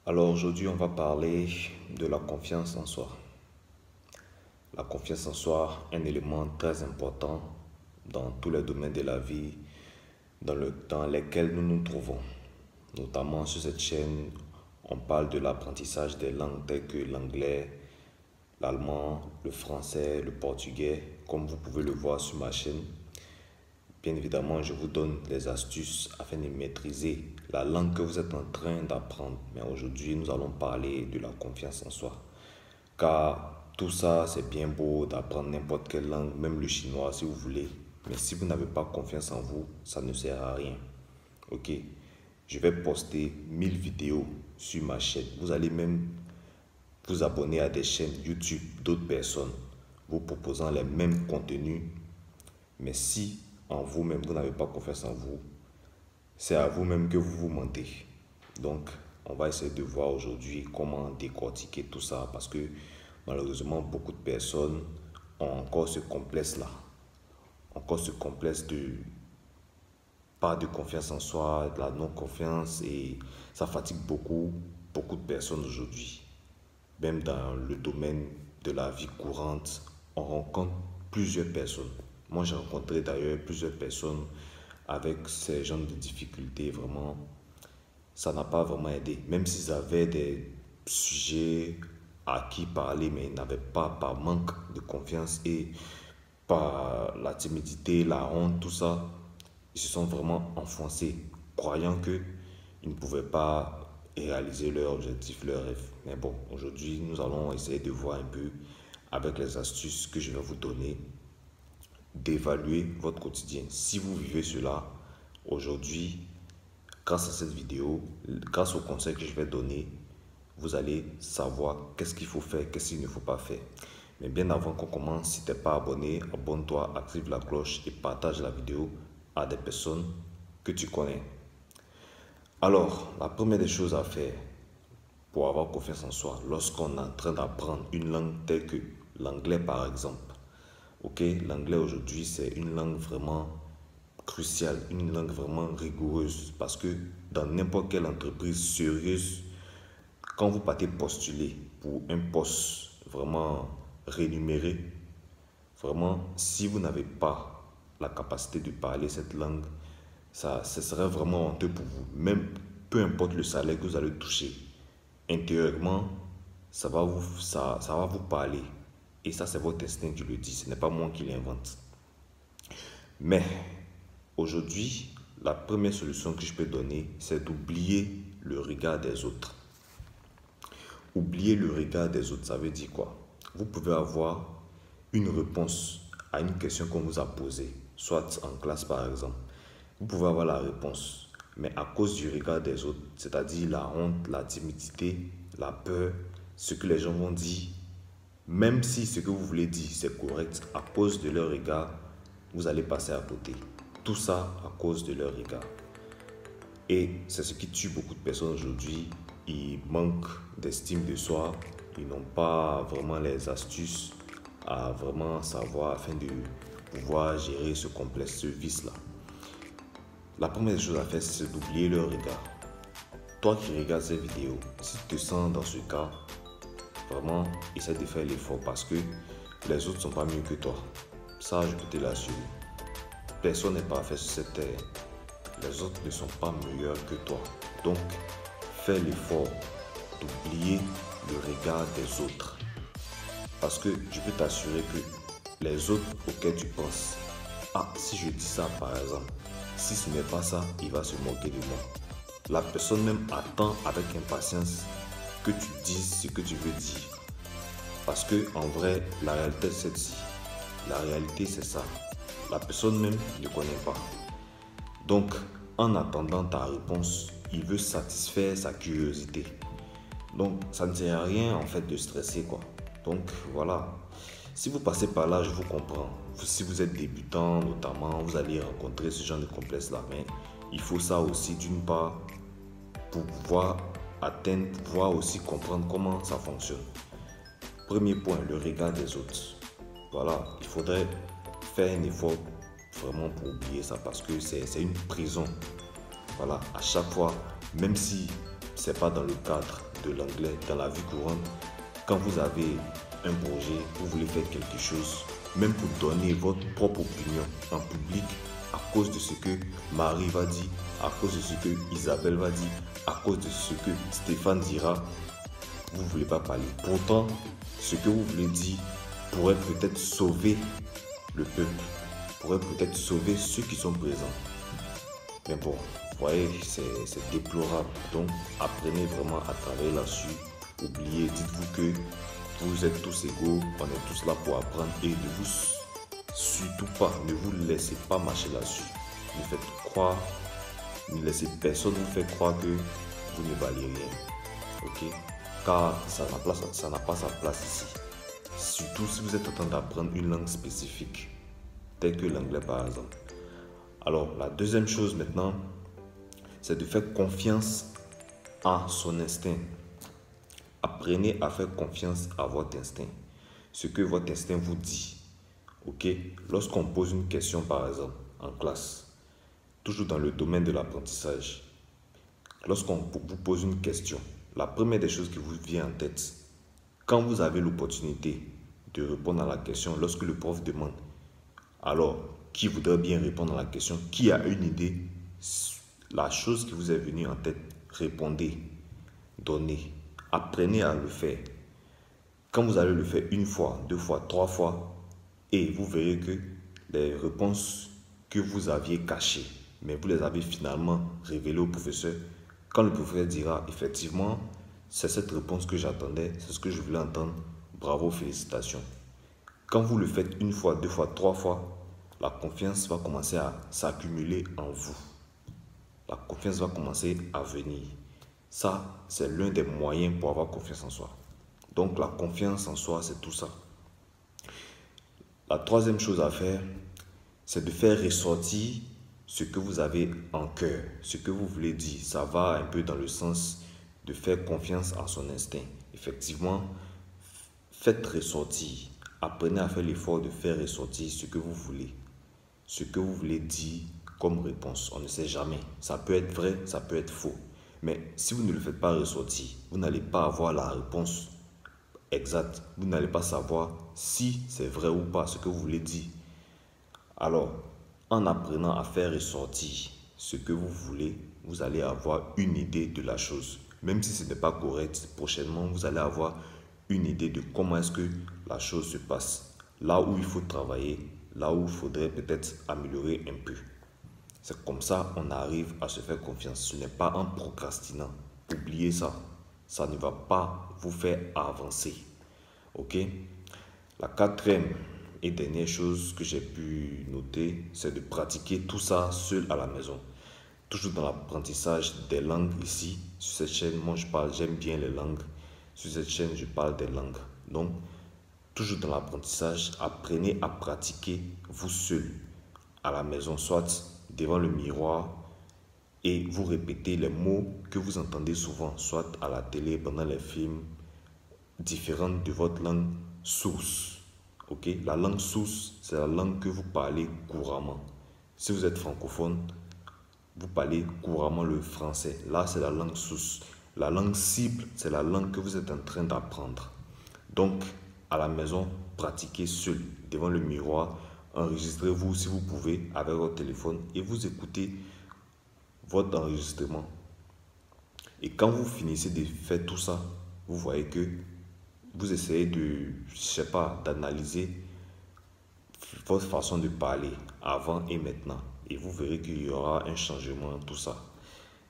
Alors aujourd'hui, on va parler de la confiance en soi. La confiance en soi, un élément très important dans tous les domaines de la vie dans lesquels nous nous trouvons. Notamment sur cette chaîne, on parle de l'apprentissage des langues telles que l'anglais, l'allemand, le français, le portugais, comme vous pouvez le voir sur ma chaîne. Bien évidemment, je vous donne des astuces afin de maîtriser la langue que vous êtes en train d'apprendre. Mais aujourd'hui, nous allons parler de la confiance en soi. Car tout ça, c'est bien beau d'apprendre n'importe quelle langue, même le chinois si vous voulez. Mais si vous n'avez pas confiance en vous, ça ne sert à rien. Ok? Je vais poster 1000 vidéos sur ma chaîne. Vous allez même vous abonner à des chaînes YouTube d'autres personnes vous proposant les mêmes contenus. Mais si en vous-même, vous n'avez pas confiance en vous, c'est à vous-même que vous vous mentez. Donc, on va essayer de voir aujourd'hui comment décortiquer tout ça parce que malheureusement, beaucoup de personnes ont encore ce complexe-là. Encore ce complexe de pas de confiance en soi, de la non-confiance et ça fatigue beaucoup de personnes aujourd'hui. Même dans le domaine de la vie courante, on rencontre plusieurs personnes. Moi, j'ai rencontré d'ailleurs plusieurs personnes avec ces genres de difficultés. Vraiment, ça n'a pas vraiment aidé. Même s'ils avaient des sujets à qui parler, mais ils n'avaient pas, par manque de confiance et par la timidité, la honte, tout ça, ils se sont vraiment enfoncés, croyant qu'ils ne pouvaient pas réaliser leur objectif, leur rêve. Mais bon, aujourd'hui, nous allons essayer de voir un peu, avec les astuces que je vais vous donner, d'évaluer votre quotidien. Si vous vivez cela aujourd'hui, grâce à cette vidéo, grâce aux conseils que je vais donner, vous allez savoir qu'est-ce qu'il faut faire, qu'est-ce qu'il ne faut pas faire. Mais bien avant qu'on commence, si tu n'es pas abonné, abonne-toi, active la cloche et partage la vidéo à des personnes que tu connais. Alors, la première des choses à faire pour avoir confiance en soi, lorsqu'on est en train d'apprendre une langue telle que l'anglais par exemple. Ok, l'anglais aujourd'hui c'est une langue vraiment cruciale, une langue vraiment rigoureuse parce que dans n'importe quelle entreprise sérieuse, quand vous partez postuler pour un poste vraiment rémunéré, vraiment si vous n'avez pas la capacité de parler cette langue, ce serait vraiment honteux pour vous. Même peu importe le salaire que vous allez toucher, intérieurement, ça va vous parler. Et ça, c'est votre instinct qui le dit. Ce n'est pas moi qui l'invente. Mais aujourd'hui, la première solution que je peux donner, c'est d'oublier le regard des autres. Oublier le regard des autres, ça veut dire quoi? Vous pouvez avoir une réponse à une question qu'on vous a posée, soit en classe par exemple. Vous pouvez avoir la réponse, mais à cause du regard des autres, c'est-à-dire la honte, la timidité, la peur, ce que les gens vont dire, même si ce que vous voulez dire c'est correct, à cause de leur regard, vous allez passer à côté. Tout ça à cause de leur regard. Et c'est ce qui tue beaucoup de personnes aujourd'hui. Ils manquent d'estime de soi, ils n'ont pas vraiment les astuces à vraiment savoir afin de pouvoir gérer ce complexe, ce vice-là. La première chose à faire, c'est d'oublier leur regard. Toi qui regardes cette vidéo, si tu te sens dans ce cas, vraiment, essaie de faire l'effort parce que les autres ne sont pas mieux que toi. Ça, je peux te l'assurer. Personne n'est parfait sur cette terre. Les autres ne sont pas meilleurs que toi. Donc, fais l'effort d'oublier le regard des autres. Parce que je peux t'assurer que les autres auxquels tu penses, ah, si je dis ça par exemple, si ce n'est pas ça, il va se moquer de moi. La personne même attend avec impatience que tu dises ce que tu veux dire. Parce que en vrai, la réalité c'est celle-ci. La réalité c'est ça. La personne même ne connaît pas. Donc, en attendant ta réponse, il veut satisfaire sa curiosité. Donc, ça ne sert à rien en fait de stresser quoi. Donc, voilà. Si vous passez par là, je vous comprends. Si vous êtes débutant notamment, vous allez rencontrer ce genre de complexe-là. Mais il faut ça aussi d'une part pour pouvoir atteindre, pour pouvoir aussi comprendre comment ça fonctionne. Premier point, le regard des autres. Voilà, il faudrait faire un effort vraiment pour oublier ça parce que c'est une prison. Voilà, à chaque fois, même si c'est pas dans le cadre de l'anglais dans la vie courante. Quand vous avez un projet, vous voulez faire quelque chose, même pour donner votre propre opinion en public, à cause de ce que Marie va dire, à cause de ce que Isabelle va dire, à cause de ce que Stéphane dira, vous ne voulez pas parler. Pourtant, ce que vous voulez dire pourrait peut-être sauver le peuple, pourrait peut-être sauver ceux qui sont présents. Mais bon, vous voyez, c'est déplorable. Donc, apprenez vraiment à travailler là-dessus. Oubliez, dites-vous que vous êtes tous égaux, on est tous là pour apprendre et ne vous surtout pas, ne vous laissez pas marcher là-dessus. Ne faites croire, ne laissez personne vous faire croire que vous ne valez rien. Ok? Car ça n'a pas sa place ici. Surtout si vous êtes en train d'apprendre une langue spécifique, telle que l'anglais par exemple. Alors, la deuxième chose maintenant, c'est de faire confiance à son instinct. Apprenez à faire confiance à votre instinct. Ce que votre instinct vous dit. Ok? Lorsqu'on pose une question par exemple en classe, toujours dans le domaine de l'apprentissage, lorsqu'on vous pose une question, la première des choses qui vous vient en tête, quand vous avez l'opportunité de répondre à la question, lorsque le prof demande, alors, qui voudrait bien répondre à la question, qui a une idée, la chose qui vous est venue en tête, répondez, donnez, apprenez à le faire. Quand vous allez le faire une fois, deux fois, trois fois, et vous verrez que les réponses que vous aviez cachées, mais vous les avez finalement révélées au professeur, quand le professeur dira effectivement, c'est cette réponse que j'attendais, c'est ce que je voulais entendre, bravo, félicitations. Quand vous le faites une fois, deux fois, trois fois, la confiance va commencer à s'accumuler en vous. La confiance va commencer à venir. Ça, c'est l'un des moyens pour avoir confiance en soi. Donc, la confiance en soi, c'est tout ça. La troisième chose à faire, c'est de faire ressortir ce que vous avez en cœur, ce que vous voulez dire. Ça va un peu dans le sens de faire confiance à son instinct. Effectivement, faites ressortir. Apprenez à faire l'effort de faire ressortir ce que vous voulez. Ce que vous voulez dire comme réponse. On ne sait jamais. Ça peut être vrai, ça peut être faux. Mais si vous ne le faites pas ressortir, vous n'allez pas avoir la réponse exacte. Vous n'allez pas savoir si c'est vrai ou pas ce que vous voulez dire. Alors, en apprenant à faire ressortir ce que vous voulez, vous allez avoir une idée de la chose. Même si ce n'est pas correct, prochainement, vous allez avoir une idée de comment est-ce que la chose se passe. Là où il faut travailler, là où il faudrait peut-être améliorer un peu. C'est comme ça qu'on arrive à se faire confiance. Ce n'est pas en procrastinant. Oubliez ça. Ça ne va pas vous faire avancer. Ok? La quatrième et dernière chose que j'ai pu noter, c'est de pratiquer tout ça seul à la maison. Toujours dans l'apprentissage des langues ici, sur cette chaîne, moi j'aime bien les langues. Sur cette chaîne, je parle des langues. Donc, toujours dans l'apprentissage, apprenez à pratiquer vous seul à la maison, soit devant le miroir et vous répétez les mots que vous entendez souvent, soit à la télé, pendant les films, différentes de votre langue source. Ok? La langue source, c'est la langue que vous parlez couramment. Si vous êtes francophone, vous parlez couramment le français. Là, c'est la langue source. La langue cible, c'est la langue que vous êtes en train d'apprendre. Donc, à la maison, pratiquez seul, devant le miroir. Enregistrez-vous si vous pouvez avec votre téléphone et vous écoutez votre enregistrement. Et quand vous finissez de faire tout ça, vous voyez que vous essayez de, je sais pas, d'analyser votre façon de parler avant et maintenant. Et vous verrez qu'il y aura un changement, tout ça.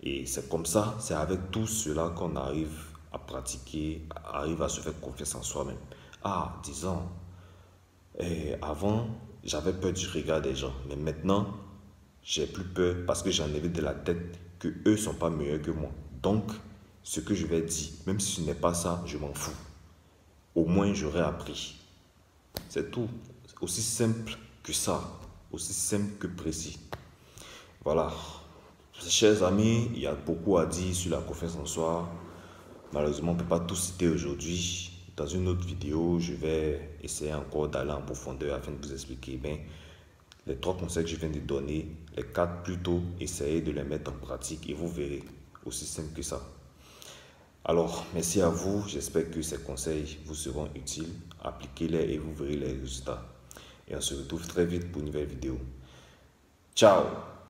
Et c'est comme ça, c'est avec tout cela qu'on arrive à pratiquer, arrive à se faire confiance en soi-même. Ah, disons, avant, j'avais peur du regard des gens. Mais maintenant, j'ai plus peur parce que j'en avais de la tête que eux ne sont pas meilleurs que moi. Donc, ce que je vais dire, même si ce n'est pas ça, je m'en fous. Au moins, j'aurai appris. C'est tout. Aussi simple que ça. Aussi simple que précis. Voilà. Chers amis, il y a beaucoup à dire sur la confiance en soi. Malheureusement, on ne peut pas tout citer aujourd'hui. Dans une autre vidéo, je vais essayer encore d'aller en profondeur afin de vous expliquer bien les 3 conseils que je viens de donner. Les 4 plutôt, essayez de les mettre en pratique et vous verrez. Aussi simple que ça. Alors, merci à vous. J'espère que ces conseils vous seront utiles. Appliquez-les et vous verrez les résultats. Et on se retrouve très vite pour une nouvelle vidéo. Ciao!